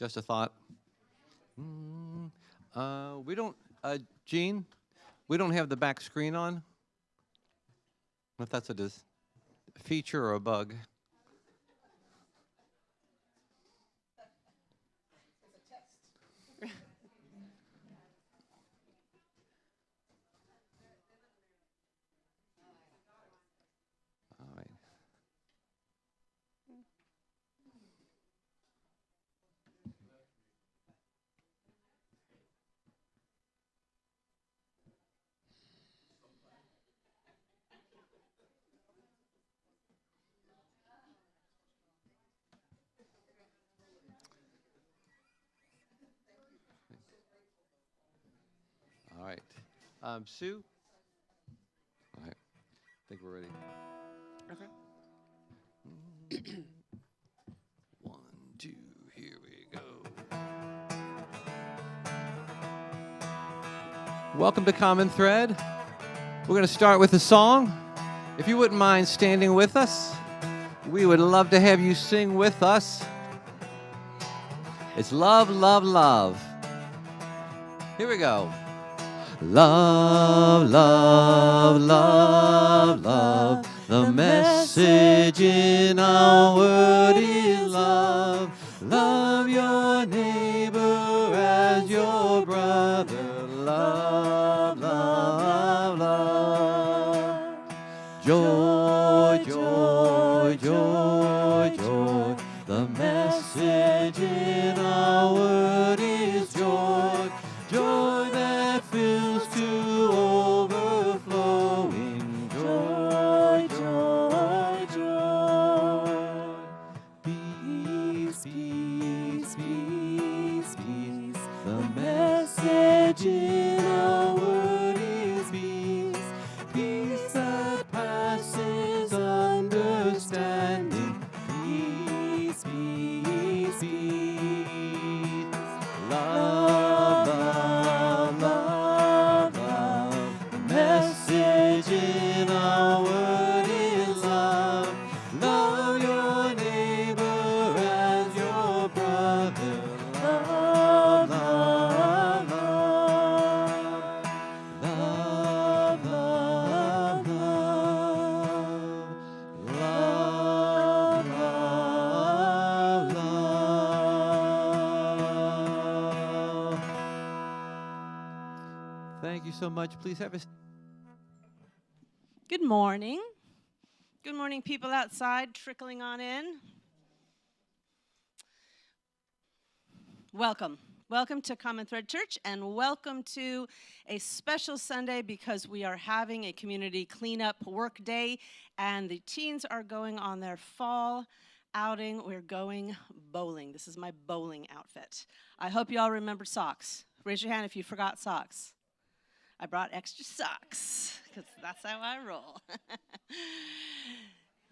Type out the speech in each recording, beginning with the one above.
Just a thought. We don't, Gene, we don't have the back screen on. If that's a feature or a bug. All right. All right. Sue? All right. I think we're ready. Okay. 1, 2, here we go. Welcome to Common Thread. We're going to start with a song. If you wouldn't mind standing with us, we would love to have you sing with us. It's Love, Love, Love. Here we go. Love, love, love, love. The message in our word is love. Love your neighbor as your brother. Love, love, love. Joy, joy, joy, joy. The message in our word is joy. Joy that fills to overflowing. Joy, joy, joy. Peace, peace, peace, peace. The message in our word is peace. Peace that passes understanding. Peace, peace, peace. Love, love, love, love. The message in our word is love. Love your neighbor as your brother. Love, love, love. Love, love, love. Love, love, love. Thank you so much. Please have a Good morning. Good morning, people outside trickling on in. Welcome. Welcome to Common Thread Church, and welcome to a special Sunday because we are having a community cleanup work day, and the teens are going on their fall outing. We're going bowling. This is my bowling outfit. I hope you all remember socks. Raise your hand if you forgot socks. I brought extra socks because that's how I roll.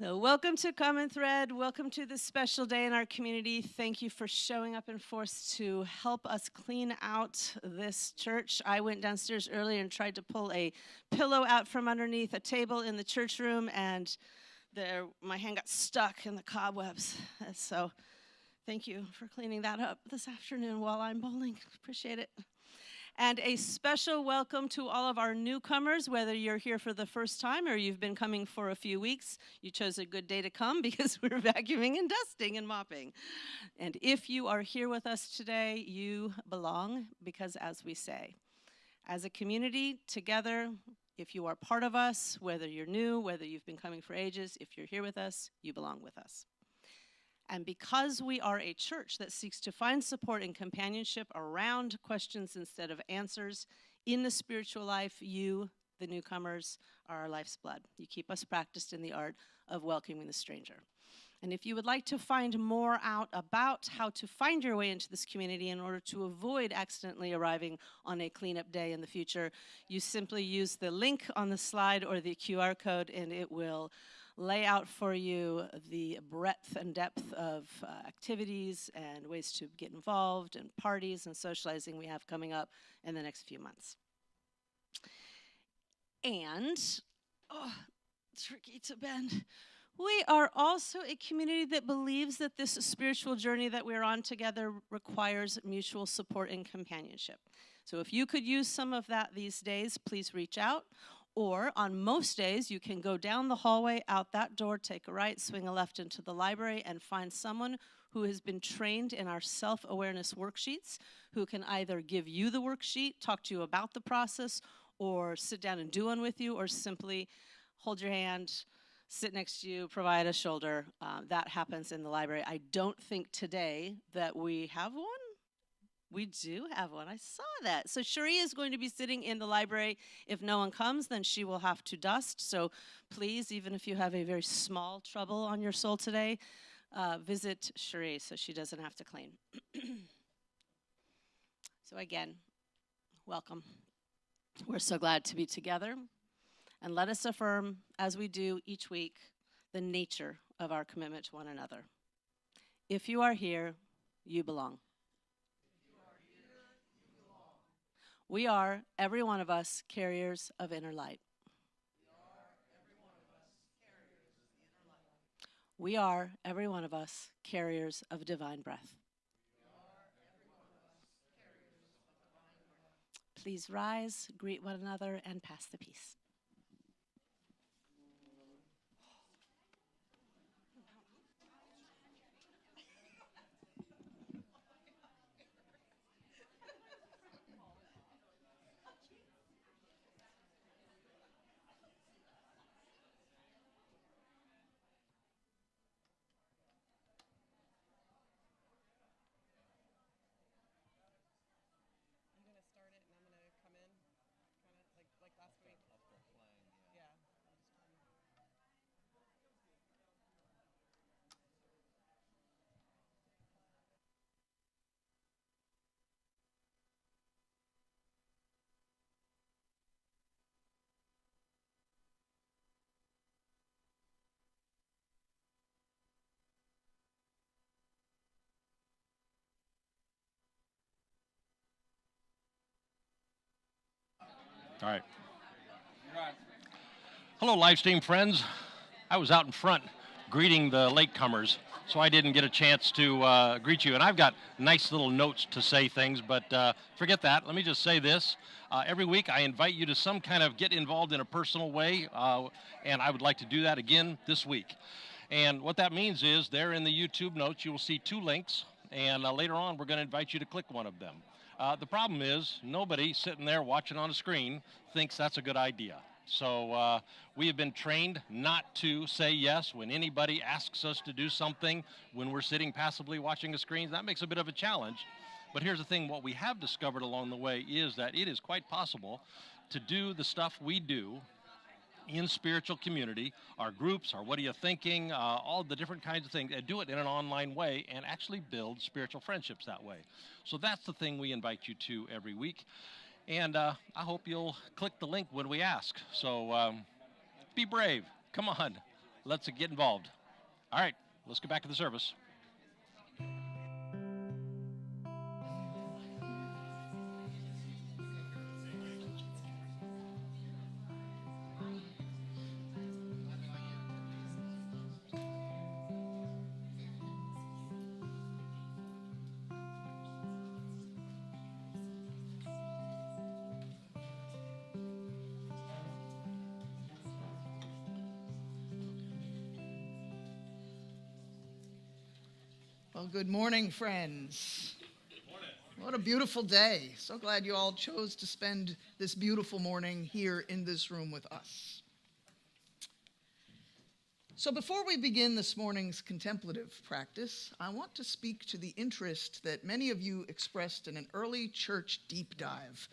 So welcome to Common Thread. Welcome to this special day in our community. Thank you for showing up in force to help us clean out this church. I went downstairs earlier and tried to pull a pillow out from underneath a table in the church room, and my hand got stuck in the cobwebs. So thank you for cleaning that up this afternoon while I'm bowling. Appreciate it. And a special welcome to all of our newcomers, whether you're here for the first time or you've been coming for a few weeks. You chose a good day to come because we're vacuuming and dusting and mopping. And if you are here with us today, you belong because, as we say, as a community together, if you are part of us, whether you're new, whether you've been coming for ages, if you're here with us, you belong with us. And because we are a church that seeks to find support and companionship around questions instead of answers in the spiritual life, you, the newcomers, are our life's blood. You keep us practiced in the art of welcoming the stranger. And if you would like to find more out about how to find your way into this community in order to avoid accidentally arriving on a cleanup day in the future, you simply use the link on the slide or the QR code, and it will lay out for you the breadth and depth of activities and ways to get involved and parties and socializing we have coming up in the next few months. And, tricky to bend, We are also a community that believes that this spiritual journey that we're on together requires mutual support and companionship. So if you could use some of that these days, please reach out. Or on most days, you can go down the hallway, out that door, take a right, swing a left into the library, and find someone who has been trained in our self-awareness worksheets, who can either give you the worksheet, talk to you about the process, or sit down and do one with you, or simply hold your hand, sit next to you, provide a shoulder. That happens in the library. I don't think today that we have one. We do have one. I saw that. So Cherie is going to be sitting in the library. If no one comes, then she will have to dust. So please, even if you have a very small trouble on your soul today, visit Cherie so she doesn't have to clean. So again, welcome. We're so glad to be together. And let us affirm, as we do each week, the nature of our commitment to one another. If you are here, you belong. We are, every one of us, carriers of inner light. We are, every one of us, carriers of divine breath. Please rise, greet one another, and pass the peace. All right. Hello, Livestream friends. I was out in front greeting the latecomers, so I didn't get a chance to greet you. And I've got nice little notes to say things, but forget that. Let me just say this. Every week I invite you to some kind of get involved in a personal way, and I would like to do that again this week. And what that means is there in the YouTube notes you will see 2 links, and later on we're going to invite you to click one of them. The problem is nobody sitting there watching on a screen thinks that's a good idea. So we have been trained not to say yes when anybody asks us to do something when we're sitting passively watching a screen. That makes a bit of a challenge. But here's the thing, what we have discovered along the way is that it is quite possible to do the stuff we do in spiritual community, our groups, our what are you thinking, all the different kinds of things, and do it in an online way and actually build spiritual friendships that way. So that's the thing we invite you to every week. And I hope you'll click the link when we ask. So be brave. Come on. Let's get involved. All right, let's get back to the service. Well, good morning, friends. Good morning. What a beautiful day. So glad you all chose to spend this beautiful morning here in this room with us. So before we begin this morning's contemplative practice, I want to speak to the interest that many of you expressed in an early church deep dive.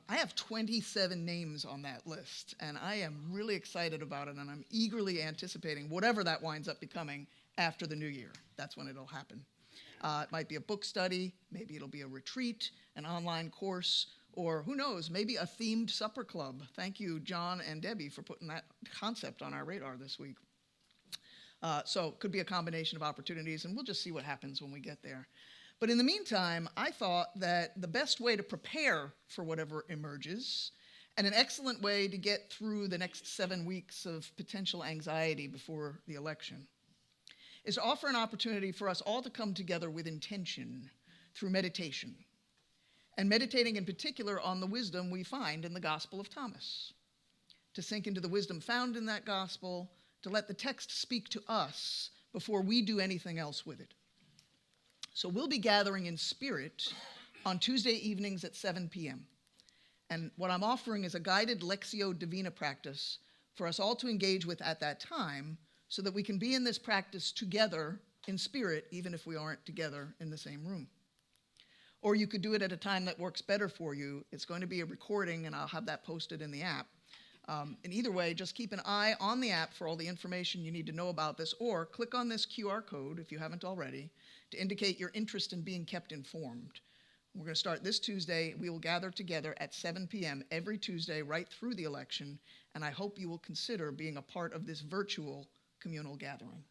I have 27 names on that list, and I am really excited about it, and I'm eagerly anticipating whatever that winds up becoming after the new year. That's when it'll happen. It might be a book study, maybe it'll be a retreat, an online course, or who knows, maybe a themed supper club. Thank you, John and Debbie, for putting that concept on our radar this week. So it could be a combination of opportunities, and we'll just see what happens when we get there. But in the meantime, I thought that the best way to prepare for whatever emerges and an excellent way to get through the next 7 weeks of potential anxiety before the election, is to offer an opportunity for us all to come together with intention through meditation, and meditating in particular on the wisdom we find in the Gospel of Thomas, to sink into the wisdom found in that gospel, to let the text speak to us before we do anything else with it. So we'll be gathering in spirit on Tuesday evenings at 7 p.m. And what I'm offering is a guided Lectio Divina practice for us all to engage with at that time, so that we can be in this practice together in spirit, even if we aren't together in the same room. Or you could do it at a time that works better for you. It's going to be a recording, and I'll have that posted in the app. And either way, just keep an eye on the app for all the information you need to know about this, or click on this QR code, if you haven't already, to indicate your interest in being kept informed. We're going to start this Tuesday. We will gather together at 7 p.m. every Tuesday right through the election, and I hope you will consider being a part of this virtual communal gathering.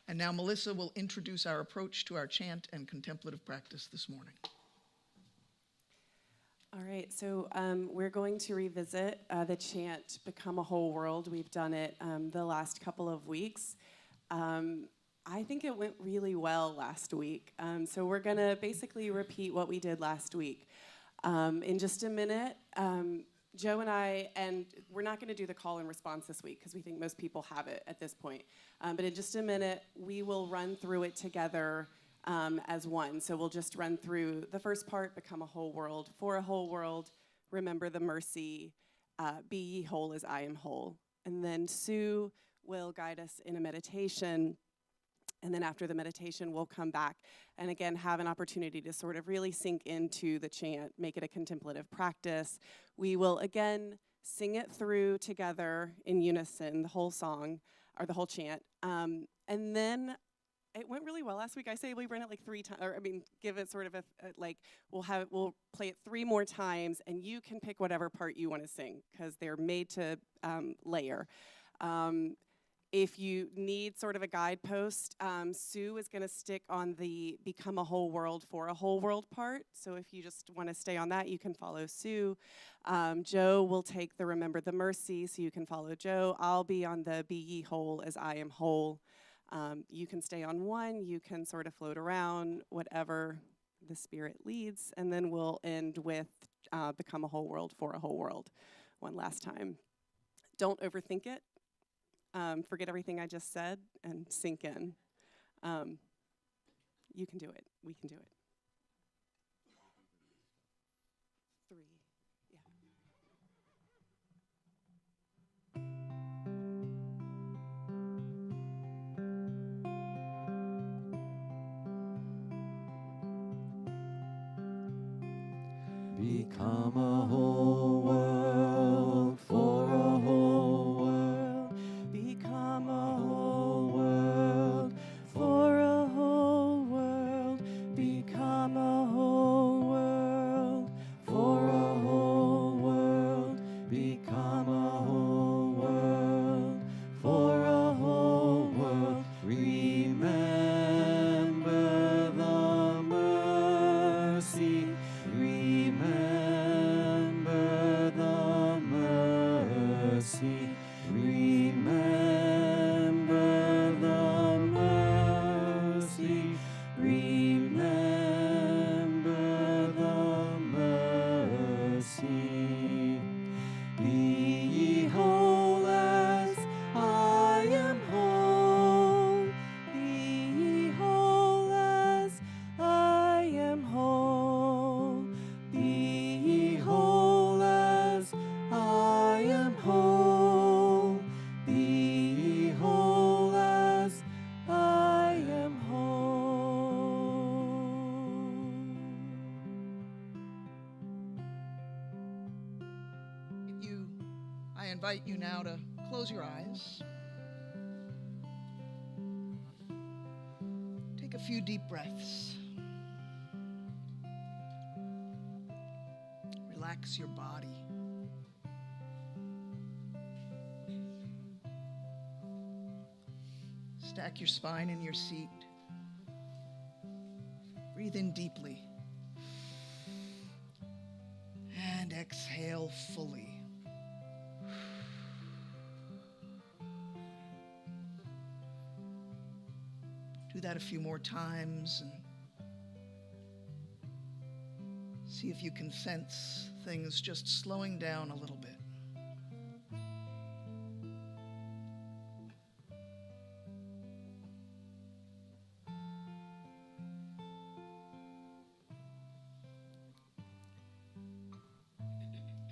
And now Melissa will introduce our approach to our chant and contemplative practice this morning. All right, so we're going to revisit the chant, Become a Whole World. We've done it the last couple of weeks. I think it went really well last week. So we're going to basically repeat what we did last week. In just a minute, Joe and I, and we're not going to do the call and response this week because we think most people have it at this point. But in just a minute, we will run through it together as one. So we'll just run through the first part, Become a Whole World, For a Whole World, Remember the Mercy, Be Ye Whole as I Am Whole. And then Sue will guide us in a meditation. And then after the meditation, we'll come back and again have an opportunity to sort of really sink into the chant, make it a contemplative practice. We will again sing it through together in unison, the whole song, or the whole chant. And then it went really well last week. I say we ran it like 3 times, or I mean, give it sort of we'll play it 3 more times, and you can pick whatever part you want to sing because they're made to layer. If you need sort of a guidepost, Sue is going to stick on the Become a Whole World, For a Whole World part. So if you just want to stay on that, you can follow Sue. Joe will take the Remember the Mercy, so you can follow Joe. I'll be on the Be Ye Whole as I Am Whole. You can stay on one. You can sort of float around, whatever the Spirit leads. And then we'll end with Become a Whole World, For a Whole World one last time. Don't overthink it. Forget everything I just said and sink in. You can do it. We can do it. 3, yeah. Become a whole world, for a whole world. Become a whole world, for a whole world. Become a whole world, for a whole world. Become a whole world, for a whole world. Remember the mercy. Remember the mercy. Remember the mercy. Remember the mercy. Be ye whole as I am whole. Be ye whole as I am whole. Be ye whole as I am whole. Be ye whole as I am whole. I invite you now to close your eyes. Take a few deep breaths. Relax your body. Stack your spine in your seat. Breathe in deeply. And exhale fully. Do that a few more times and see if you can sense things just slowing down a little bit.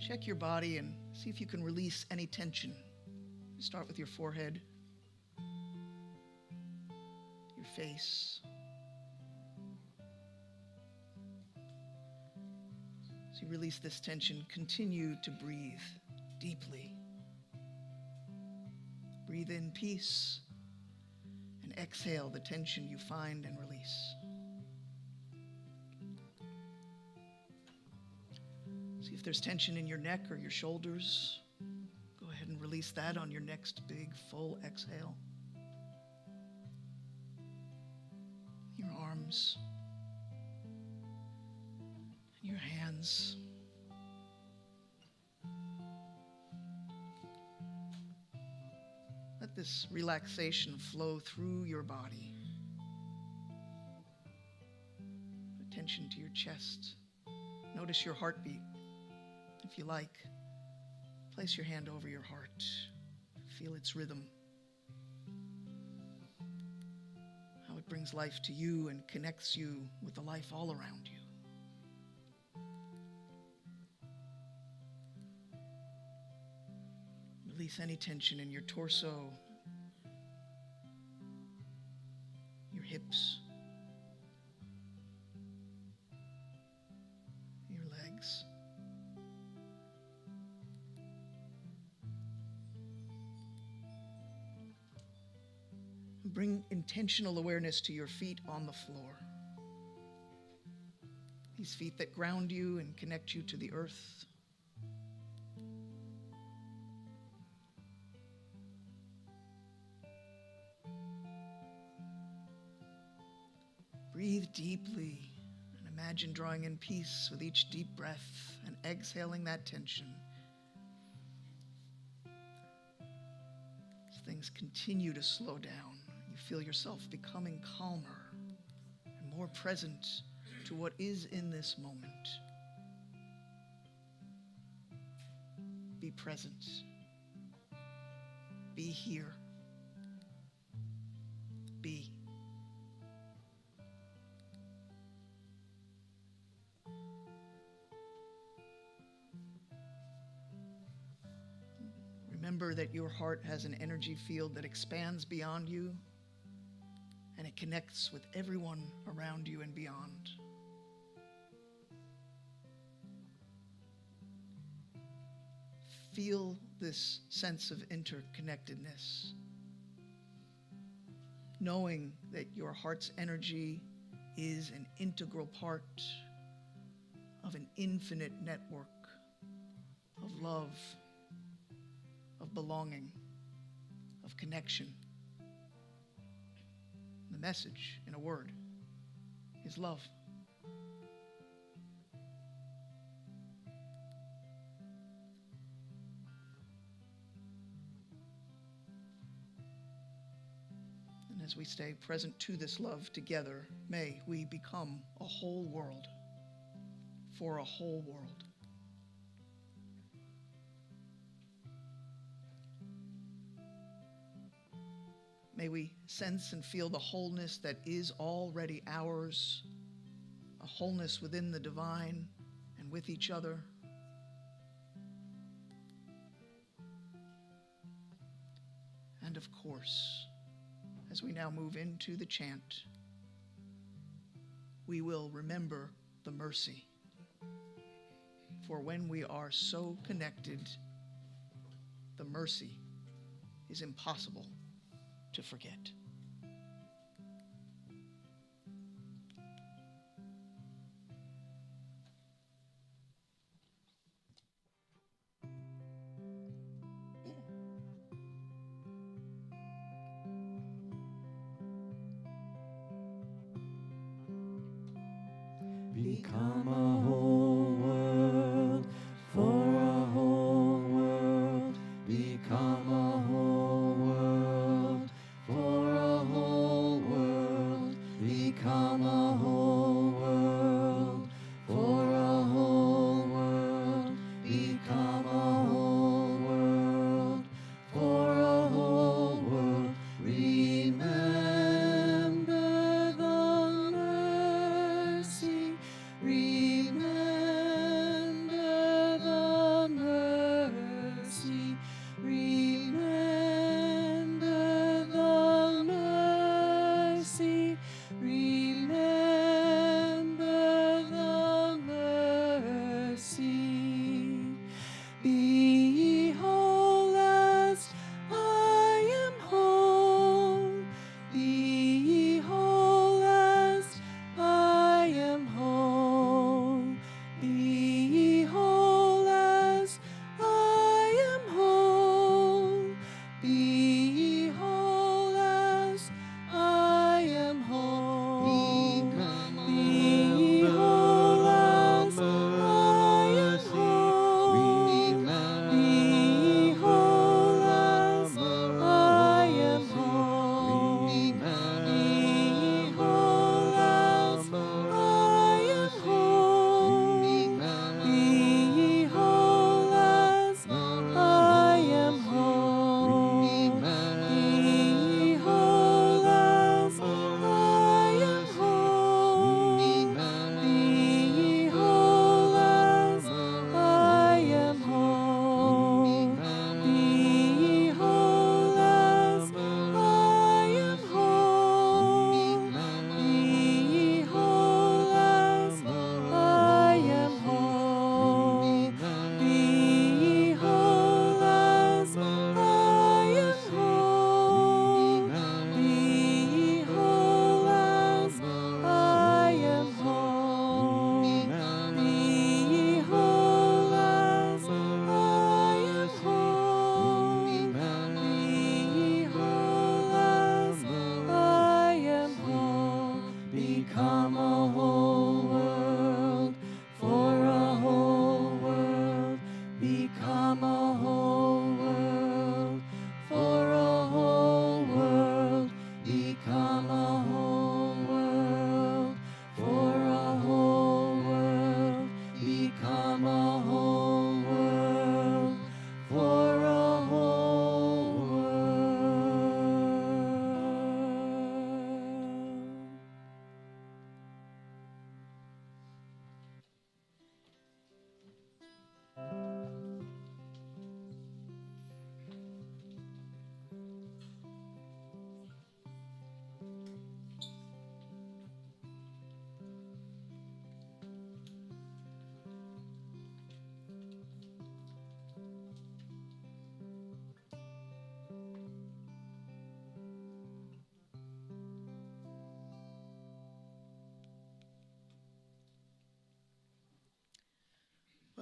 Check your body and see if you can release any tension. Start with your forehead, your face. As you release this tension, continue to breathe deeply. Breathe in peace and exhale the tension you find and release. See if there's tension in your neck or your shoulders. Go ahead and release that on your next big full exhale. Your arms, and your hands. Let this relaxation flow through your body. Put attention to your chest. Notice your heartbeat. If you like, place your hand over your heart. Feel its rhythm. How it brings life to you and connects you with the life all around you. Release any tension in your torso, your hips, your legs. Bring intentional awareness to your feet on the floor. These feet that ground you and connect you to the earth. Breathe deeply and imagine drawing in peace with each deep breath and exhaling that tension. As things continue to slow down, you feel yourself becoming calmer and more present to what is in this moment. Be present. Be here. Be. Remember that your heart has an energy field that expands beyond you, and it connects with everyone around you and beyond. Feel this sense of interconnectedness, knowing that your heart's energy is an integral part of an infinite network of love, of belonging, of connection. The message, in a word, is love. And as we stay present to this love together, may we become a whole world for a whole world. May we sense and feel the wholeness that is already ours, a wholeness within the divine and with each other. And of course, as we now move into the chant, we will remember the mercy. For when we are so connected, the mercy is impossible to forget. Become a whole world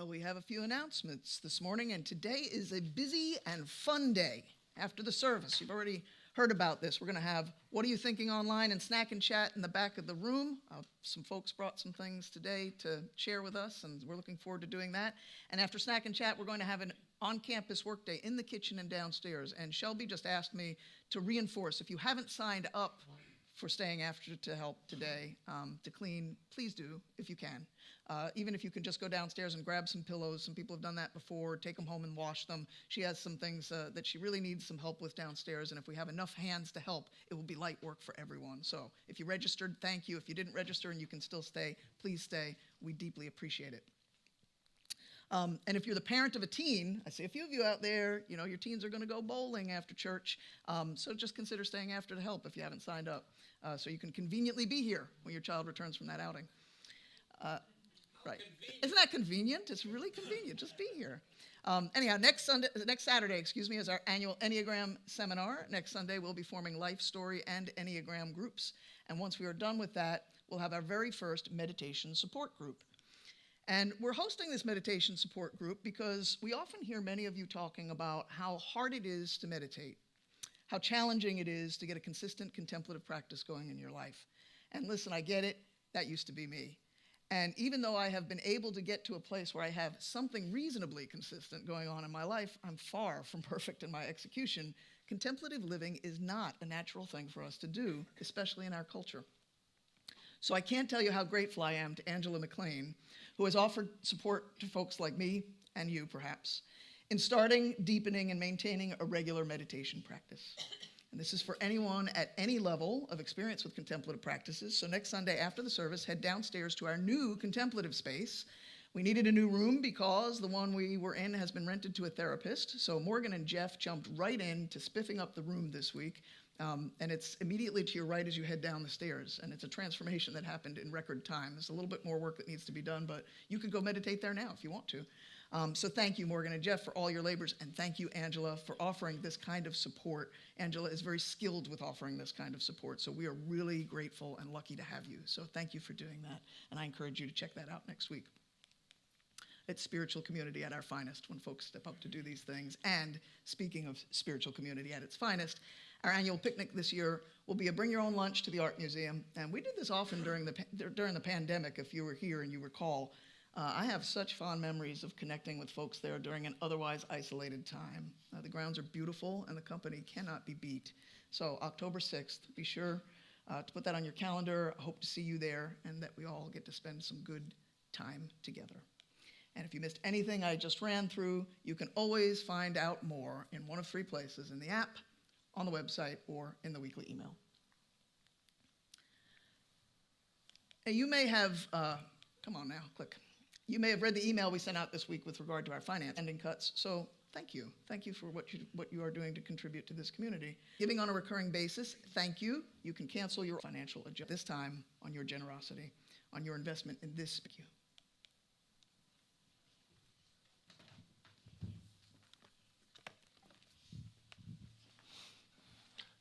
Well, we have a few announcements this morning, and today is a busy and fun day after the service. You've already heard about this. We're going to have What Are You Thinking Online and Snack and Chat in the back of the room. Some folks brought some things today to share with us, and we're looking forward to doing that. And after Snack and Chat, we're going to have an on-campus workday in the kitchen and downstairs. And Shelby just asked me to reinforce, if you haven't signed up for staying after to help today to clean, please do if you can. Even if you can just go downstairs and grab some pillows. Some people have done that before, take them home and wash them. She has some things that she really needs some help with downstairs, and if we have enough hands to help, it will be light work for everyone. So if you registered, thank you. If you didn't register and you can still stay, please stay. We deeply appreciate it. And if you're the parent of a teen, I see a few of you out there, you know, your teens are going to go bowling after church, so just consider staying after to help if you haven't signed up, so you can conveniently be here when your child returns from that outing. Right. Isn't that convenient? It's really convenient. Just be here. Anyhow, next Saturday, is our annual Enneagram seminar. Next Sunday, we'll be forming life story and Enneagram groups. And once we are done with that, we'll have our very first meditation support group. And we're hosting this meditation support group because we often hear many of you talking about how hard it is to meditate, how challenging it is to get a consistent contemplative practice going in your life. And listen, I get it. That used to be me. And even though I have been able to get to a place where I have something reasonably consistent going on in my life, I'm far from perfect in my execution. Contemplative living is not a natural thing for us to do, especially in our culture. So I can't tell you how grateful I am to Angela McLean, who has offered support to folks like me, and you perhaps, in starting, deepening, and maintaining a regular meditation practice. And this is for anyone at any level of experience with contemplative practices. So next Sunday after the service, head downstairs to our new contemplative space. We needed a new room because the one we were in has been rented to a therapist. So Morgan and Jeff jumped right in to spiffing up the room this week. And it's immediately to your right as you head down the stairs. And it's a transformation that happened in record time. There's a little bit more work that needs to be done, but you could go meditate there now if you want to. So thank you, Morgan and Jeff, for all your labors, and thank you, Angela, for offering this kind of support. Angela is very skilled with offering this kind of support, so we are really grateful and lucky to have you. So thank you for doing that, and I encourage you to check that out next week. It's spiritual community at our finest when folks step up to do these things. And speaking of spiritual community at its finest, our annual picnic this year will be a bring your own lunch to the Art Museum, and we did this often during the pandemic, if you were here and you recall. I have such fond memories of connecting with folks there during an otherwise isolated time. The grounds are beautiful and the company cannot be beat. So October 6th, be sure to put that on your calendar. I hope to see you there and that we all get to spend some good time together. And if you missed anything I just ran through, you can always find out more in one of three places: in the app, on the website, or in the weekly email. And you may have, come on now, click. You may have read the email we sent out this week with regard to our finance spending cuts, so thank you. Thank you for what you are doing to contribute to this community. Giving on a recurring basis, thank you. You can cancel your financial adjustment this time on your generosity, on your investment in this. Thank you.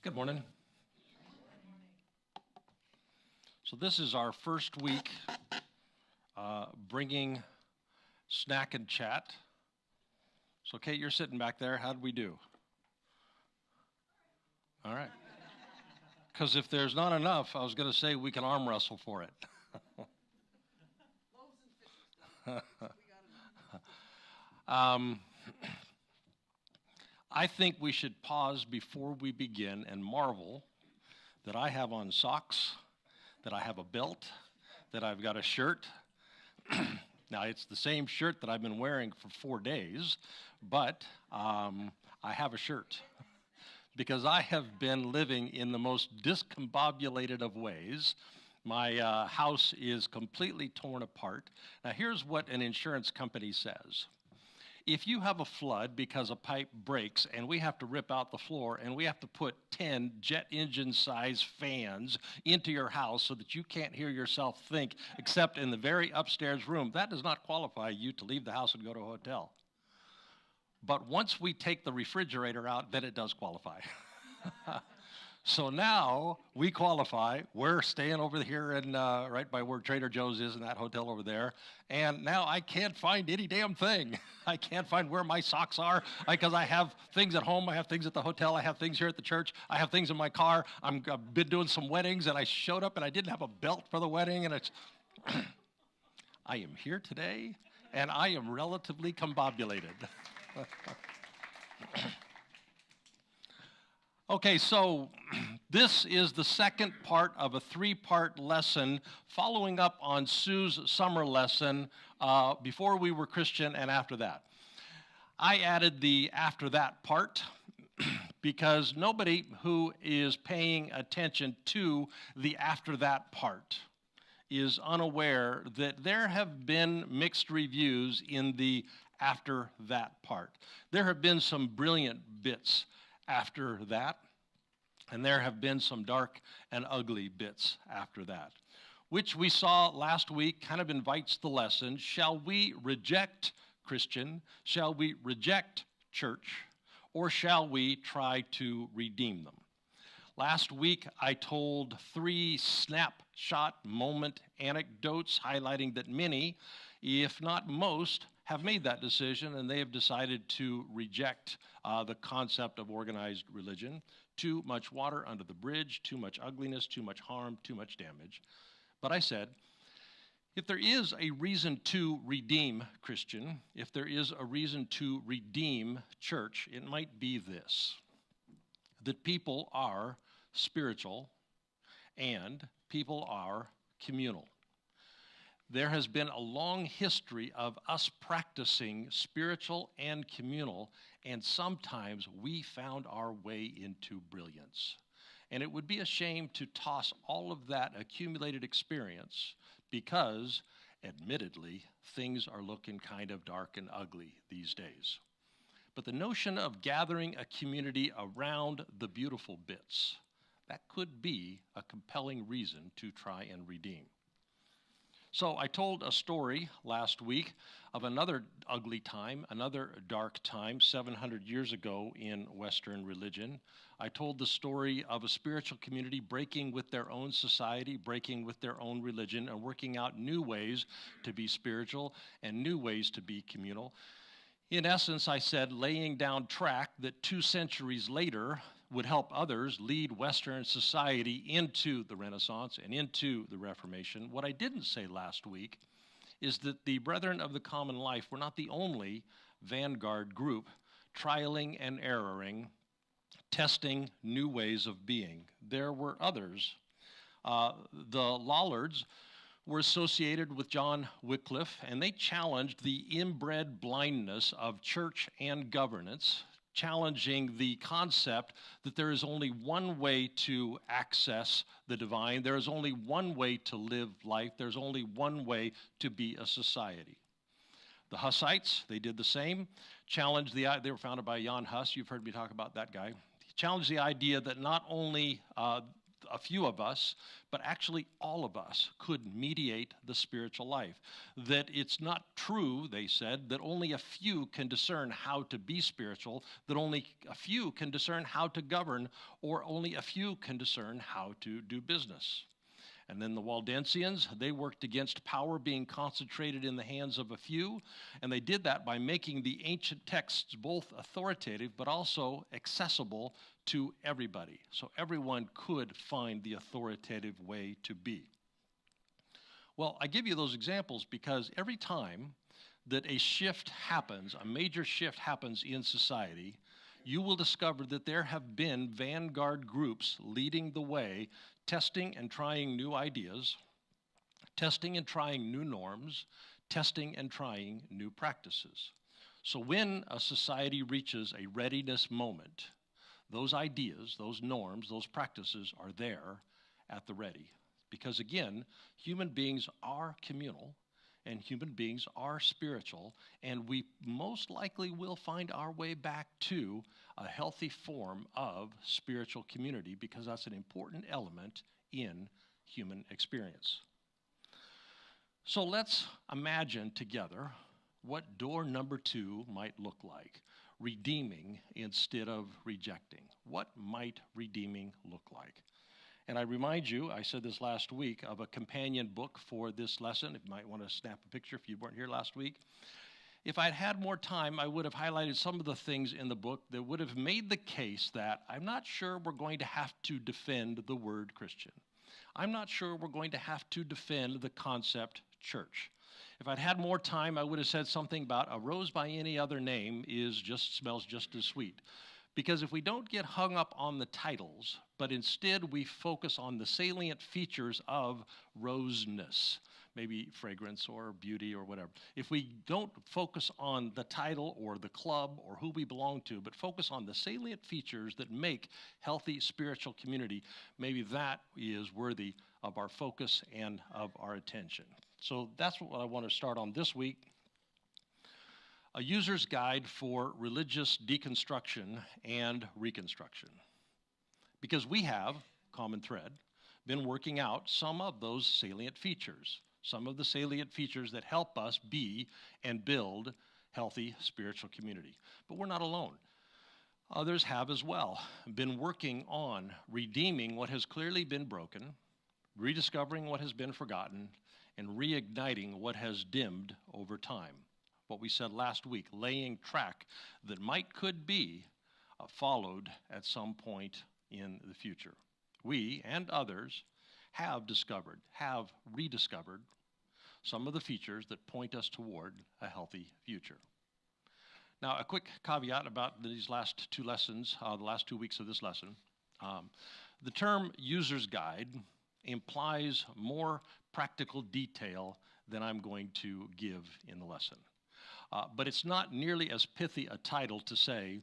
Good morning. So this is our first week bringing snack and chat. So Kate, you're sitting back there. How'd we do? All right. Because if there's not enough, I was going to say we can arm wrestle for it. I think we should pause before we begin and marvel that I have on socks, that I have a belt, that I've got a shirt. Now, it's the same shirt that I've been wearing for 4 days, but I have a shirt because I have been living in the most discombobulated of ways. My house is completely torn apart. Now, here's what an insurance company says. If you have a flood because a pipe breaks and we have to rip out the floor and we have to put 10 jet engine size fans into your house so that you can't hear yourself think except in the very upstairs room, that does not qualify you to leave the house and go to a hotel. But once we take the refrigerator out, then it does qualify. So now we qualify. We're staying over here in right by where Trader Joe's is in that hotel over there. And now I can't find any damn thing. I can't find where my socks are because I have things at home. I have things at the hotel. I have things here at the church. I have things in my car. I've been doing some weddings, and I showed up, and I didn't have a belt for the wedding. And it's, I am here today, and I am relatively combobulated. Okay, so this is the second part of a three-part lesson following up on Sue's summer lesson, before we were Christian and after that. I added the after that part because nobody who is paying attention to the after that part is unaware that there have been mixed reviews in the after that part. There have been some brilliant bits after that, and there have been some dark and ugly bits after that, which we saw last week kind of invites the lesson, shall we reject Christian, shall we reject church, or shall we try to redeem them? Last week, I told 3 snapshot moment anecdotes highlighting that many, if not most, have made that decision, and they have decided to reject the concept of organized religion. Too much water under the bridge, too much ugliness, too much harm, too much damage. But I said, if there is a reason to redeem Christian, if there is a reason to redeem church, it might be this, that people are spiritual and people are communal. There has been a long history of us practicing spiritual and communal, and sometimes we found our way into brilliance. And it would be a shame to toss all of that accumulated experience because, admittedly, things are looking kind of dark and ugly these days. But the notion of gathering a community around the beautiful bits, that could be a compelling reason to try and redeem. So I told a story last week of another ugly time, another dark time 700 years ago in Western religion. I told the story of a spiritual community breaking with their own society, breaking with their own religion, and working out new ways to be spiritual and new ways to be communal. In essence, I said, laying down track that 2 centuries later would help others lead Western society into the Renaissance and into the Reformation. What I didn't say last week is that the Brethren of the Common Life were not the only vanguard group trialing and erroring, testing new ways of being. There were others. The Lollards were associated with John Wycliffe, and they challenged the inbred blindness of church and governance, challenging the concept that there is only one way to access the divine, there is only one way to live life, there's only one way to be a society. The Hussites, they did the same, challenged they were founded by Jan Hus, you've heard me talk about that guy. He challenged the idea that not only a few of us, but actually all of us could mediate the spiritual life. That it's not true, they said, that only a few can discern how to be spiritual, that only a few can discern how to govern, or only a few can discern how to do business. And then the Waldensians, they worked against power being concentrated in the hands of a few, and they did that by making the ancient texts both authoritative but also accessible to everybody. So everyone could find the authoritative way to be. Well, I give you those examples because every time that a shift happens, a major shift happens in society, you will discover that there have been vanguard groups leading the way, testing and trying new ideas, testing and trying new norms, testing and trying new practices. So when a society reaches a readiness moment, those ideas, those norms, those practices are there at the ready. Because again, human beings are communal and human beings are spiritual, and we most likely will find our way back to a healthy form of spiritual community because that's an important element in human experience. So let's imagine together what door number 2 might look like. redeeming instead of rejecting. What might redeeming look like? And I remind you, I said this last week, of a companion book for this lesson. You might want to snap a picture if you weren't here last week. If I'd had more time, I would have highlighted some of the things in the book that would have made the case that I'm not sure we're going to have to defend the word Christian. I'm not sure we're going to have to defend the concept church. If I'd had more time, I would have said something about a rose by any other name smells just as sweet. Because if we don't get hung up on the titles, but instead we focus on the salient features of roseness, maybe fragrance or beauty or whatever. If we don't focus on the title or the club or who we belong to, but focus on the salient features that make healthy spiritual community, maybe that is worthy of our focus and of our attention. So that's what I want to start on this week. A user's guide for religious deconstruction and reconstruction. Because we have, Common Thread, been working out some of those salient features, some of the salient features that help us be and build healthy spiritual community. But we're not alone. Others have as well been working on redeeming what has clearly been broken, rediscovering what has been forgotten, and reigniting what has dimmed over time. What we said last week, laying track that could be followed at some point in the future. We and others have rediscovered some of the features that point us toward a healthy future. Now, a quick caveat about these last two lessons, the last 2 weeks of this lesson. The term user's guide implies more practical detail than I'm going to give in the lesson. But it's not nearly as pithy a title to say,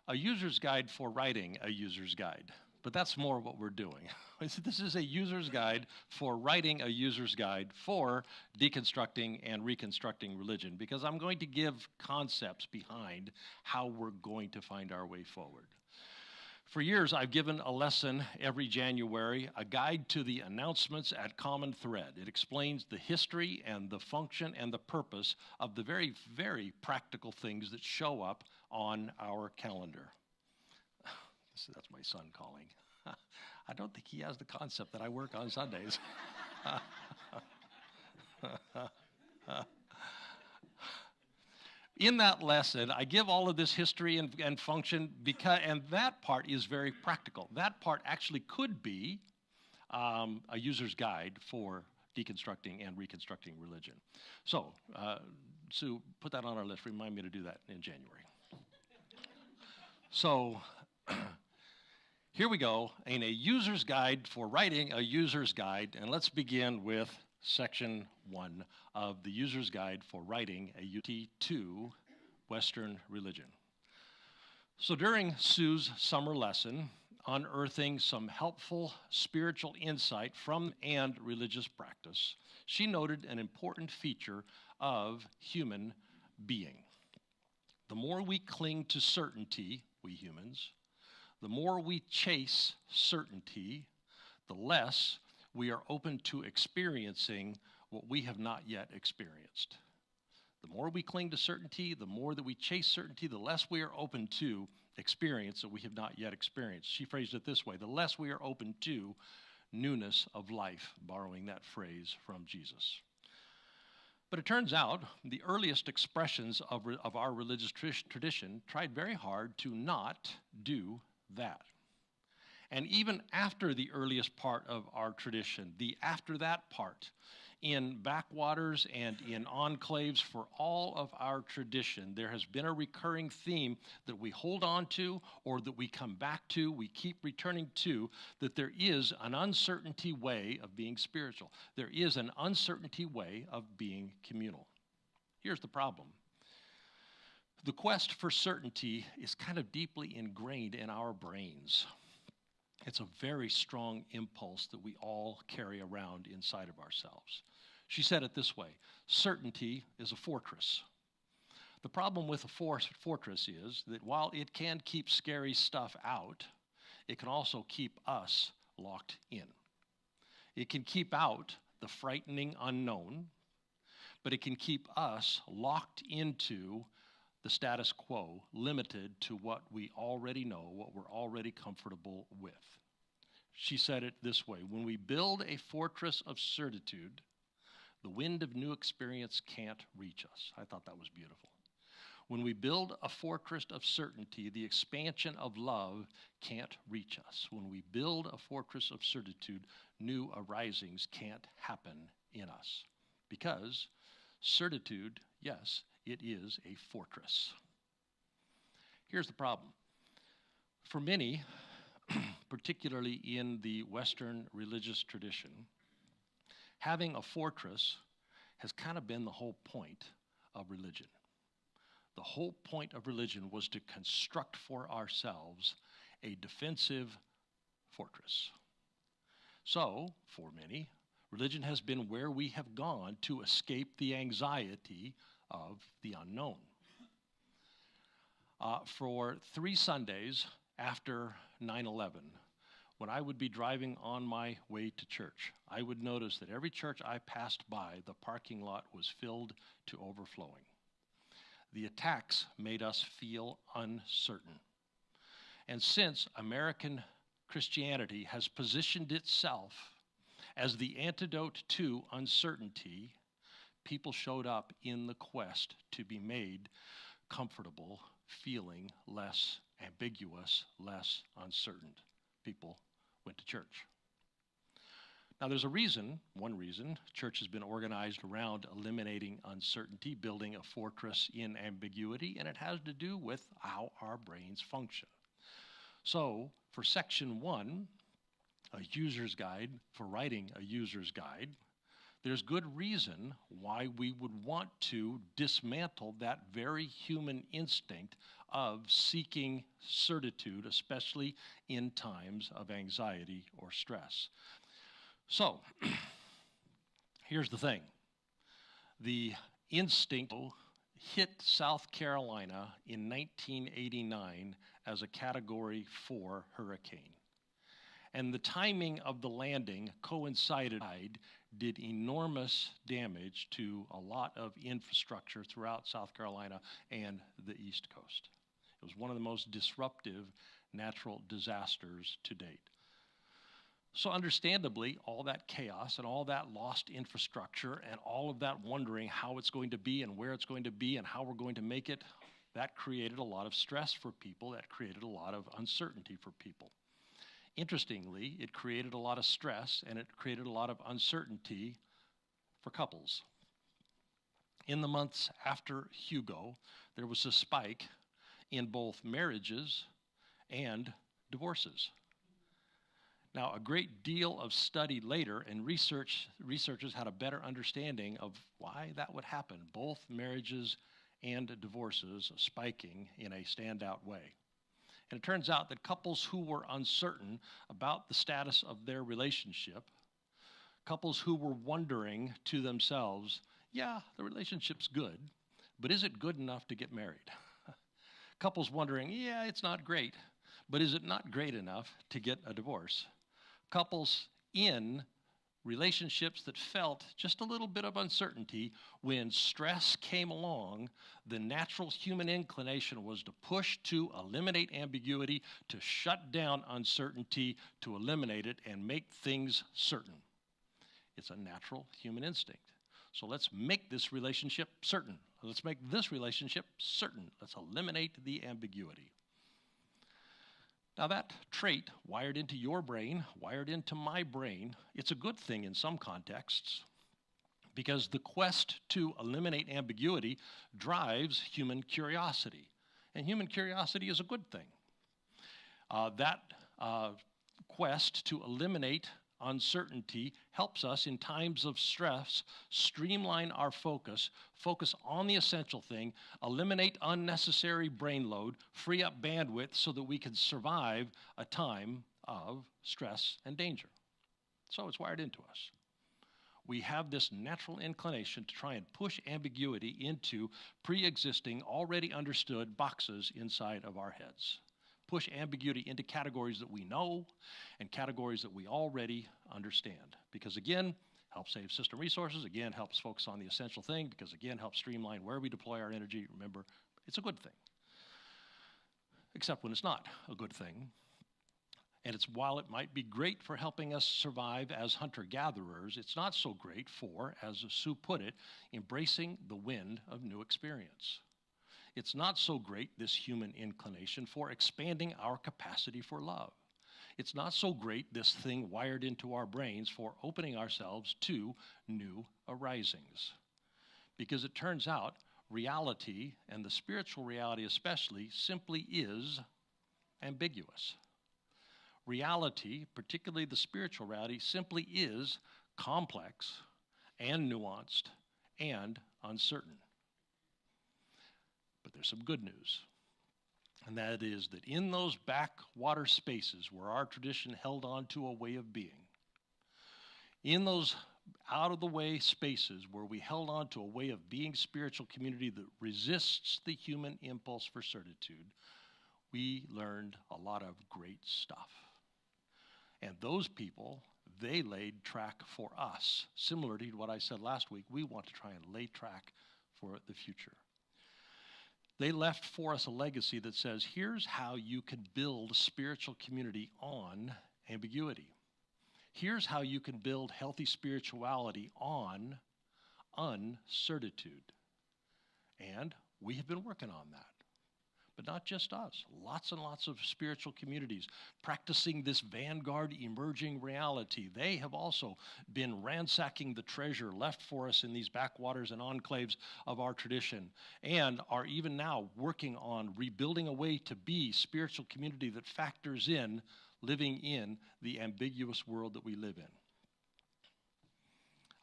a user's guide for writing a user's guide. But that's more what we're doing. This is a user's guide for writing a user's guide for deconstructing and reconstructing religion, because I'm going to give concepts behind how we're going to find our way forward. For years, I've given a lesson every January, a guide to the announcements at Common Thread. It explains the history and the function and the purpose of the very, very practical things that show up on our calendar. That's my son calling. I don't think he has the concept that I work on Sundays. In that lesson, I give all of this history and function, and that part is very practical. That part actually could be a user's guide for deconstructing and reconstructing religion. So, Sue, put that on our list. Remind me to do that in January. So, here we go, in a user's guide for writing a user's guide, and let's begin with Section 1 of the User's Guide for Writing a UT2 Western Religion. So during Sue's summer lesson, unearthing some helpful spiritual insight from and religious practice, she noted an important feature of human being. The more we cling to certainty, we humans, the more we chase certainty, the less we are open to experiencing what we have not yet experienced. The more we cling to certainty, the more that we chase certainty, the less we are open to experience that we have not yet experienced. She phrased it this way, the less we are open to newness of life, borrowing that phrase from Jesus. But it turns out the earliest expressions of our religious tradition tried very hard to not do that. And even after the earliest part of our tradition, the after that part, in backwaters and in enclaves for all of our tradition, there has been a recurring theme that we hold on to or that we come back to, we keep returning to, that there is an uncertainty way of being spiritual. There is an uncertainty way of being communal. Here's the problem. The quest for certainty is kind of deeply ingrained in our brains. It's a very strong impulse that we all carry around inside of ourselves. She said it this way, certainty is a fortress. The problem with a fortress is that while it can keep scary stuff out, it can also keep us locked in. It can keep out the frightening unknown, but it can keep us locked into the status quo, limited to what we already know, what we're already comfortable with. She said it this way: when we build a fortress of certitude, the wind of new experience can't reach us. I thought that was beautiful. When we build a fortress of certainty, the expansion of love can't reach us. When we build a fortress of certitude, new arisings can't happen in us. Because certitude, yes, it is a fortress. Here's the problem. For many, particularly in the Western religious tradition, having a fortress has kind of been the whole point of religion. The whole point of religion was to construct for ourselves a defensive fortress. So, for many, religion has been where we have gone to escape the anxiety of the unknown. For 3 Sundays after 9/11, when I would be driving on my way to church, I would notice that every church I passed by, the parking lot was filled to overflowing. The attacks made us feel uncertain. And since American Christianity has positioned itself as the antidote to uncertainty, people showed up in the quest to be made comfortable, feeling less ambiguous, less uncertain. People went to church. Now, there's one reason, church has been organized around eliminating uncertainty, building a fortress in ambiguity, and it has to do with how our brains function. So, for section 1, a user's guide, for writing a user's guide, there's good reason why we would want to dismantle that very human instinct of seeking certitude, especially in times of anxiety or stress. So, here's the thing. The instinct hit South Carolina in 1989 as a Category 4 hurricane. And the timing of the landing coincided, did enormous damage to a lot of infrastructure throughout South Carolina and the East Coast. It was one of the most disruptive natural disasters to date. So understandably, all that chaos and all that lost infrastructure and all of that wondering how it's going to be and where it's going to be and how we're going to make it, that created a lot of stress for people. That created a lot of uncertainty for people. Interestingly, it created a lot of stress and it created a lot of uncertainty for couples. In the months after Hugo, there was a spike in both marriages and divorces. Now, a great deal of study later and researchers had a better understanding of why that would happen, both marriages and divorces spiking in a standout way. And it turns out that couples who were uncertain about the status of their relationship, couples who were wondering to themselves, yeah, the relationship's good, but is it good enough to get married? Couples wondering, yeah, it's not great, but is it not great enough to get a divorce? Couples in relationships that felt just a little bit of uncertainty, when stress came along, the natural human inclination was to push to eliminate ambiguity, to shut down uncertainty, to eliminate it and make things certain. It's a natural human instinct. So let's make this relationship certain. Let's make this relationship certain. Let's eliminate the ambiguity. Now that trait, wired into your brain, wired into my brain, it's a good thing in some contexts, because the quest to eliminate ambiguity drives human curiosity. And human curiosity is a good thing. That quest to eliminate uncertainty helps us in times of stress streamline our focus on the essential thing, eliminate unnecessary brain load, free up bandwidth so that we can survive a time of stress and danger. So it's wired into us. We have this natural inclination to try and push ambiguity into pre-existing, already understood boxes inside of our heads. Push ambiguity into categories that we know and categories that we already understand. Because again, helps save system resources, again, helps focus on the essential thing, because again, helps streamline where we deploy our energy. Remember, It's a good thing. Except when it's not a good thing. And while it might be great for helping us survive as hunter-gatherers, it's not so great for, as Sue put it, embracing the wind of new experience. It's not so great, this human inclination, for expanding our capacity for love. It's not so great, this thing wired into our brains, for opening ourselves to new arisings. Because it turns out reality, and the spiritual reality especially, simply is ambiguous. Reality, particularly the spiritual reality, simply is complex and nuanced and uncertain. But there's some good news, and that is that in those backwater spaces where our tradition held on to a way of being, in those out-of-the-way spaces where we held on to a way of being spiritual community that resists the human impulse for certitude, we learned a lot of great stuff. And those people, they laid track for us. Similar to what I said last week, we want to try and lay track for the future. They left for us a legacy that says, here's how you can build spiritual community on ambiguity. Here's how you can build healthy spirituality on uncertitude. And we have been working on that. But not just us. Lots and lots of spiritual communities practicing this vanguard emerging reality. They have also been ransacking the treasure left for us in these backwaters and enclaves of our tradition, and are even now working on rebuilding a way to be spiritual community that factors in living in the ambiguous world that we live in.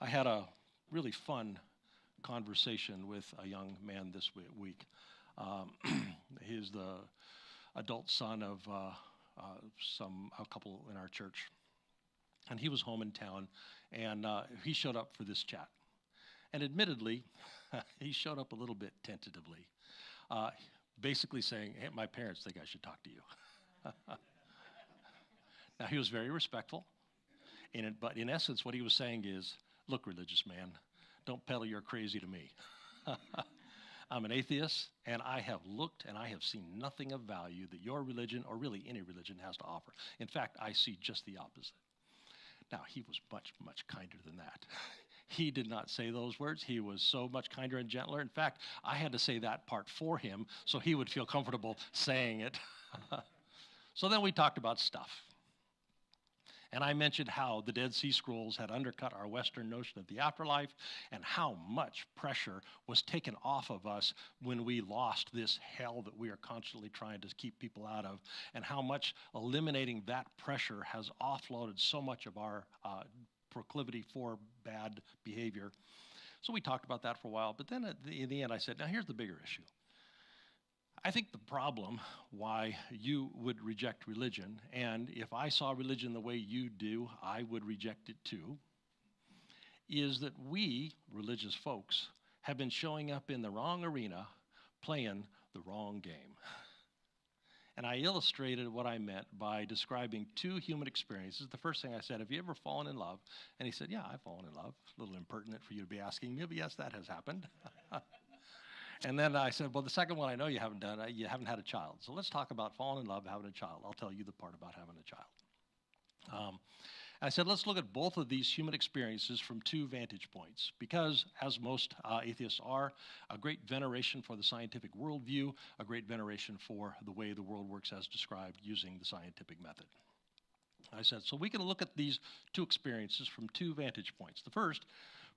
I had a really fun conversation with a young man this week. He's the adult son of a couple in our church. And he was home in town, and he showed up for this chat. And admittedly, he showed up a little bit tentatively, basically saying, hey, my parents think I should talk to you. Now, he was very respectful, but in essence, what he was saying is, look, religious man, don't peddle your crazy to me. I'm an atheist, and I have looked and I have seen nothing of value that your religion, or really any religion, has to offer. In fact, I see just the opposite. Now, he was much, much kinder than that. He did not say those words. He was so much kinder and gentler. In fact, I had to say that part for him so he would feel comfortable saying it. So then we talked about stuff. And I mentioned how the Dead Sea Scrolls had undercut our Western notion of the afterlife, and how much pressure was taken off of us when we lost this hell that we are constantly trying to keep people out of, and how much eliminating that pressure has offloaded so much of our proclivity for bad behavior. So we talked about that for a while, but then in the end I said, now here's the bigger issue. I think the problem why you would reject religion, and if I saw religion the way you do, I would reject it too, is that we, religious folks, have been showing up in the wrong arena, playing the wrong game. And I illustrated what I meant by describing two human experiences. The first thing I said, have you ever fallen in love? And he said, yeah, I've fallen in love. A little impertinent for you to be asking me, but yes, that has happened. And then I said, well, the second one I know you haven't done, you haven't had a child. So let's talk about falling in love, having a child. I'll tell you the part about having a child. I said, let's look at both of these human experiences from two vantage points, because as most atheists are, a great veneration for the scientific worldview, a great veneration for the way the world works as described using the scientific method. I said, so we can look at these two experiences from two vantage points. The first,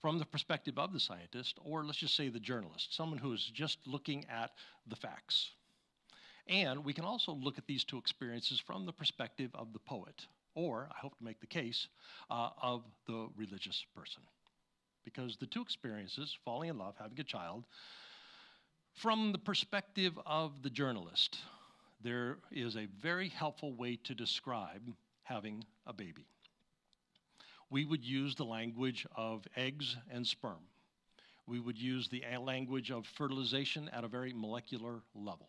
from the perspective of the scientist, or let's just say the journalist, someone who is just looking at the facts. And we can also look at these two experiences from the perspective of the poet, or, I hope to make the case, of the religious person. Because the two experiences, falling in love, having a child, from the perspective of the journalist, there is a very helpful way to describe having a baby. We would use the language of eggs and sperm. We would use the language of fertilization at a very molecular level.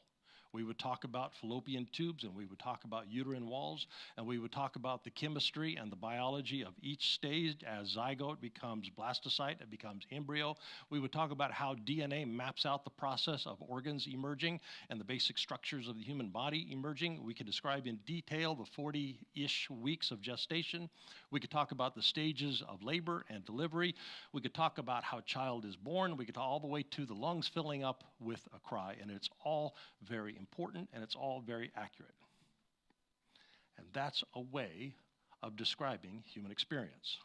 We would talk about fallopian tubes, and we would talk about uterine walls, and we would talk about the chemistry and the biology of each stage. As zygote becomes blastocyte, it becomes embryo. We would talk about how DNA maps out the process of organs emerging and the basic structures of the human body emerging. We could describe in detail the 40-ish weeks of gestation. We could talk about the stages of labor and delivery. We could talk about how a child is born. We could talk all the way to the lungs filling up with a cry, and it's all very important, and it's all very accurate. And that's a way of describing human experience.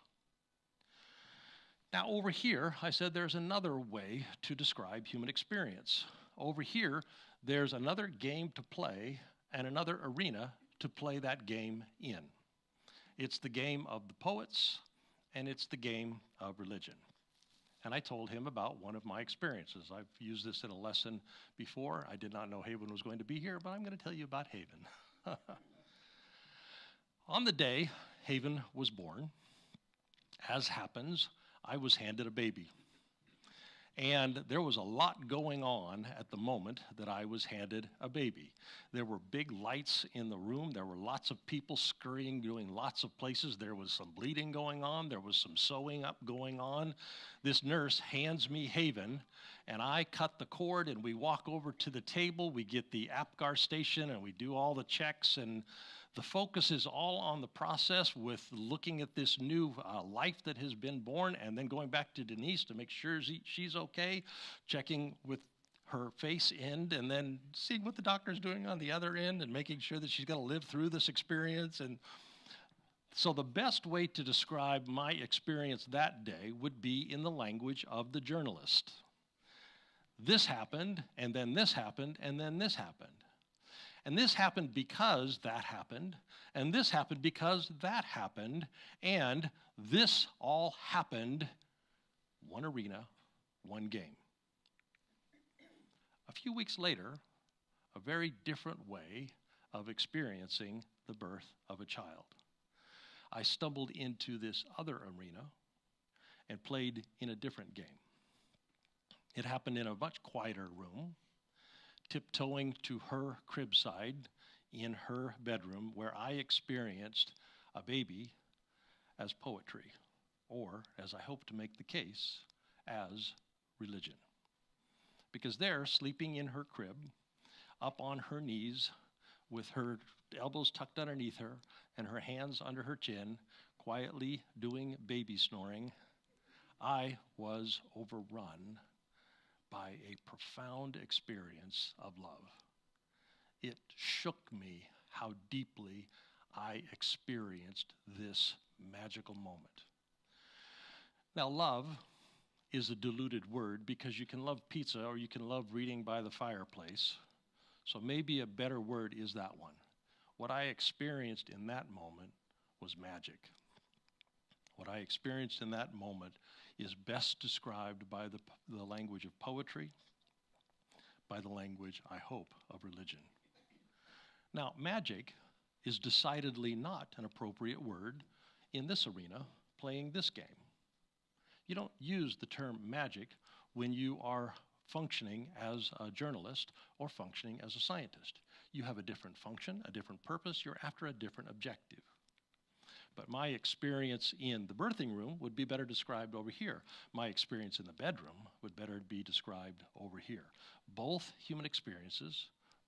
Now, over here, I said there's another way to describe human experience. Over here, there's another game to play and another arena to play that game in. It's the game of the poets, and it's the game of religion. And I told him about one of my experiences. I've used this in a lesson before. I did not know Haven was going to be here, but I'm going to tell you about Haven. On the day Haven was born, as happens, I was handed a baby. And there was a lot going on at the moment that I was handed a baby. There were big lights in the room. There were lots of people scurrying, doing lots of places. There was some bleeding going on. There was some sewing up going on. This nurse hands me Haven, and I cut the cord, and we walk over to the table. We get the APGAR station, and we do all the checks, and the focus is all on the process with looking at this new life that has been born, and then going back to Denise to make sure she's okay, checking with her face end, and then seeing what the doctor's doing on the other end and making sure that she's going to live through this experience. And so the best way to describe my experience that day would be in the language of the journalist. This happened, and then this happened, and then this happened. And this happened because that happened, and this happened because that happened, and this all happened, one arena, one game. A few weeks later, a very different way of experiencing the birth of a child. I stumbled into this other arena and played in a different game. It happened in a much quieter room, tiptoeing to her crib side in her bedroom, where I experienced a baby as poetry, or, as I hope to make the case, as religion. Because there, sleeping in her crib, up on her knees, with her elbows tucked underneath her and her hands under her chin, quietly doing baby snoring, I was overrun by a profound experience of love. It shook me how deeply I experienced this magical moment. Now, love is a diluted word because you can love pizza or you can love reading by the fireplace. So maybe a better word is that one. What I experienced in that moment was magic. What I experienced in that moment is best described by the language of poetry, by the language, I hope, of religion. Now, magic is decidedly not an appropriate word in this arena, playing this game. You don't use the term magic when you are functioning as a journalist or functioning as a scientist. You have a different function, a different purpose, you're after a different objective. But my experience in the birthing room would be better described over here. My experience in the bedroom would better be described over here. Both human experiences,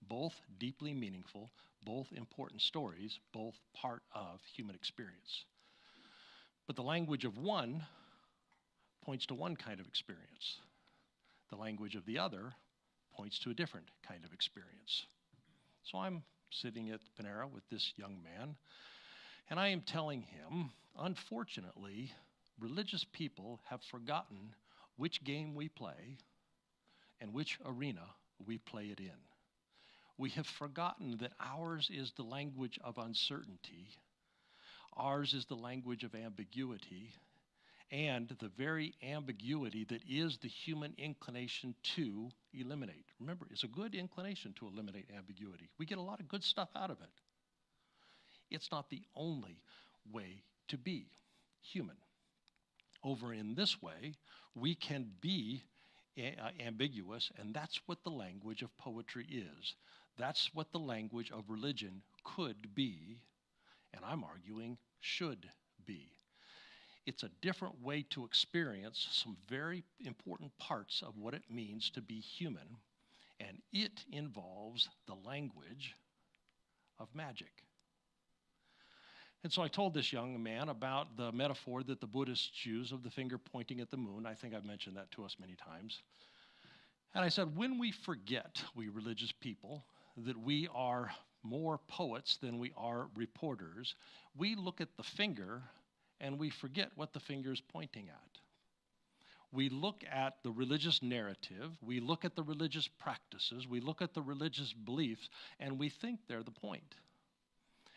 both deeply meaningful, both important stories, both part of human experience. But the language of one points to one kind of experience. The language of the other points to a different kind of experience. So I'm sitting at Panera with this young man, and I am telling him, unfortunately, religious people have forgotten which game we play and which arena we play it in. We have forgotten that ours is the language of uncertainty, ours is the language of ambiguity, and the very ambiguity that is the human inclination to eliminate. Remember, it's a good inclination to eliminate ambiguity. We get a lot of good stuff out of it. It's not the only way to be human. Over in this way, we can be ambiguous, and that's what the language of poetry is. That's what the language of religion could be, and I'm arguing should be. It's a different way to experience some very important parts of what it means to be human, and it involves the language of magic. And so I told this young man about the metaphor that the Buddhists use of the finger pointing at the moon. I think I've mentioned that to us many times. And I said, when we forget, we religious people, that we are more poets than we are reporters, we look at the finger and we forget what the finger is pointing at. We look at the religious narrative, we look at the religious practices, we look at the religious beliefs, and we think they're the point.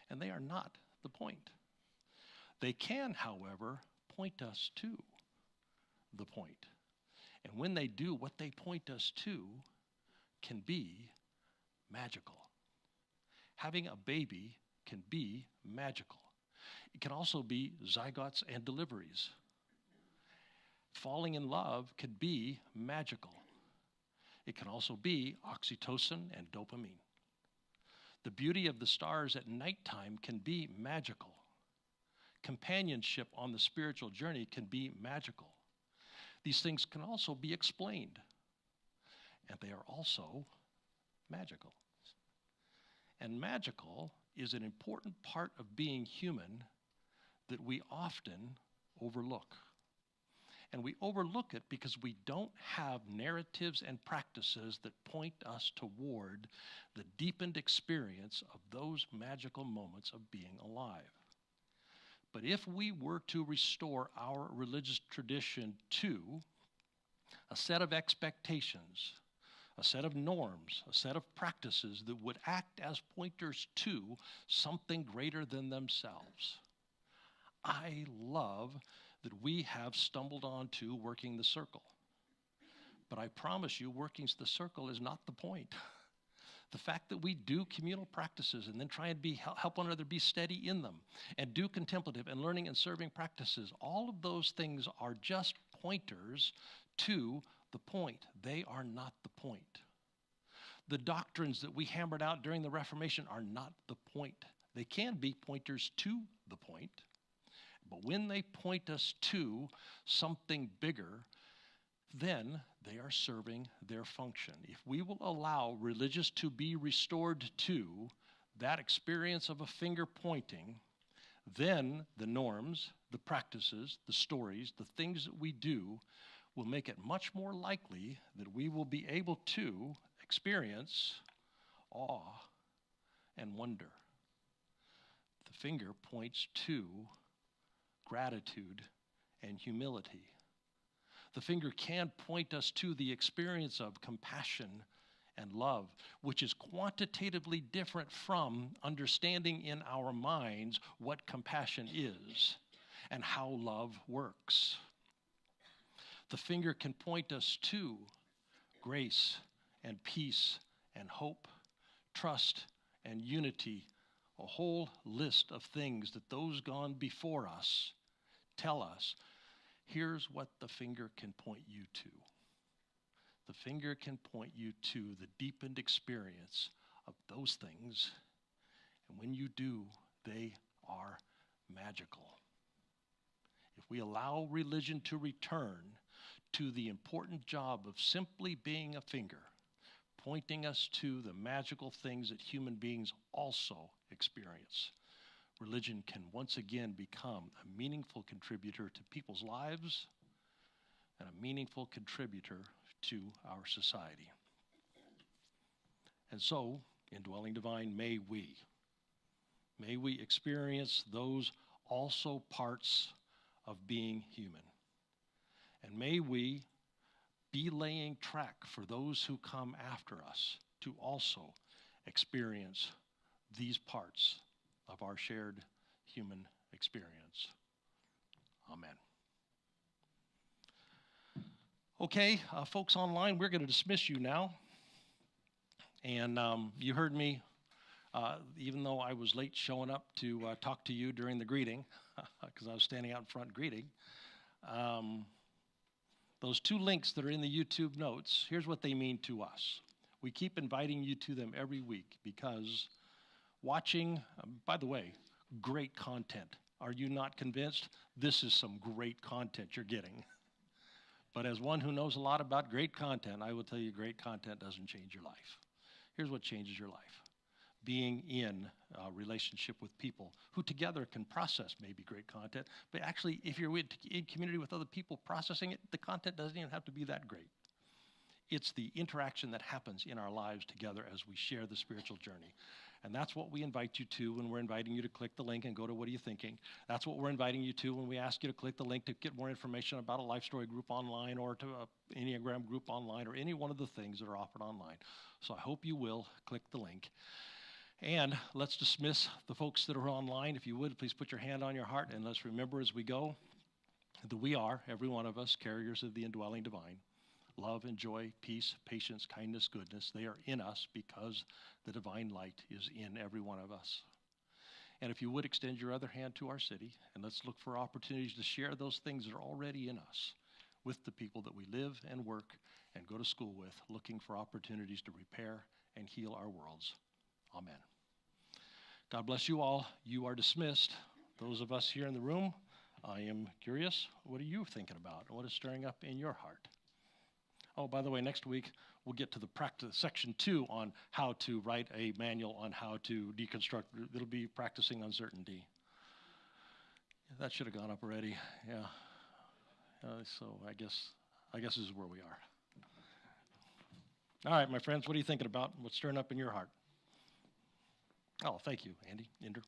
And they are not the point. They can, however, point us to the point. And when they do, what they point us to can be magical. Having a baby can be magical. It can also be zygotes and deliveries. Falling in love can be magical. It can also be oxytocin and dopamine. The beauty of the stars at nighttime can be magical. Companionship on the spiritual journey can be magical. These things can also be explained, and they are also magical. And magical is an important part of being human that we often overlook. And we overlook it because we don't have narratives and practices that point us toward the deepened experience of those magical moments of being alive. But if we were to restore our religious tradition to a set of expectations, a set of norms, a set of practices that would act as pointers to something greater than themselves, I love that we have stumbled onto working the circle. But I promise you, working the circle is not the point. The fact that we do communal practices and then try and help one another be steady in them, and do contemplative and learning and serving practices, all of those things are just pointers to the point. They are not the point. The doctrines that we hammered out during the Reformation are not the point. They can be pointers to the point, but when they point us to something bigger, then they are serving their function. If we will allow religious to be restored to that experience of a finger pointing, then the norms, the practices, the stories, the things that we do will make it much more likely that we will be able to experience awe and wonder. The finger points to gratitude and humility. The finger can point us to the experience of compassion and love, which is quantitatively different from understanding in our minds what compassion is and how love works. The finger can point us to grace and peace and hope, trust and unity, a whole list of things that those gone before us tell us. Here's what the finger can point you to. The finger can point you to the deepened experience of those things, and when you do, they are magical. If we allow religion to return to the important job of simply being a finger, pointing us to the magical things that human beings also experience, religion can once again become a meaningful contributor to people's lives and a meaningful contributor to our society. And so, indwelling divine, may we experience those also parts of being human. And may we be laying track for those who come after us to also experience these parts of our shared human experience. Amen. Okay, folks online, we're going to dismiss you now. And you heard me, even though I was late showing up to talk to you during the greeting, because I was standing out in front greeting. Those two links that are in the YouTube notes, here's what they mean to us. We keep inviting you to them every week because watching, by the way, great content. Are you not convinced? This is some great content you're getting. But as one who knows a lot about great content, I will tell you great content doesn't change your life. Here's what changes your life. Being in a relationship with people who together can process maybe great content, but actually if you're in community with other people processing it, the content doesn't even have to be that great. It's the interaction that happens in our lives together as we share the spiritual journey. And that's what we invite you to when we're inviting you to click the link and go to What Are You Thinking? That's what we're inviting you to when we ask you to click the link to get more information about a Life Story group online or to an Enneagram group online or any one of the things that are offered online. So I hope you will click the link. And let's dismiss the folks that are online. If you would, please put your hand on your heart, and let's remember as we go that we are, every one of us, carriers of the indwelling divine. Love and joy, peace, patience, kindness, goodness, they are in us because the divine light is in every one of us. And if you would extend your other hand to our city, and let's look for opportunities to share those things that are already in us with the people that we live and work and go to school with, looking for opportunities to repair and heal our worlds. Amen. God bless you all. You are dismissed. Those of us here in the room, I am curious, what are you thinking about? What is stirring up in your heart? Oh, by the way, next week we'll get to the practice section 2 on how to write a manual on how to deconstruct. It'll be practicing uncertainty. That should have gone up already. Yeah. So I guess this is where we are. All right, my friends, what are you thinking about? What's stirring up in your heart? Oh, thank you, Andy, Inder.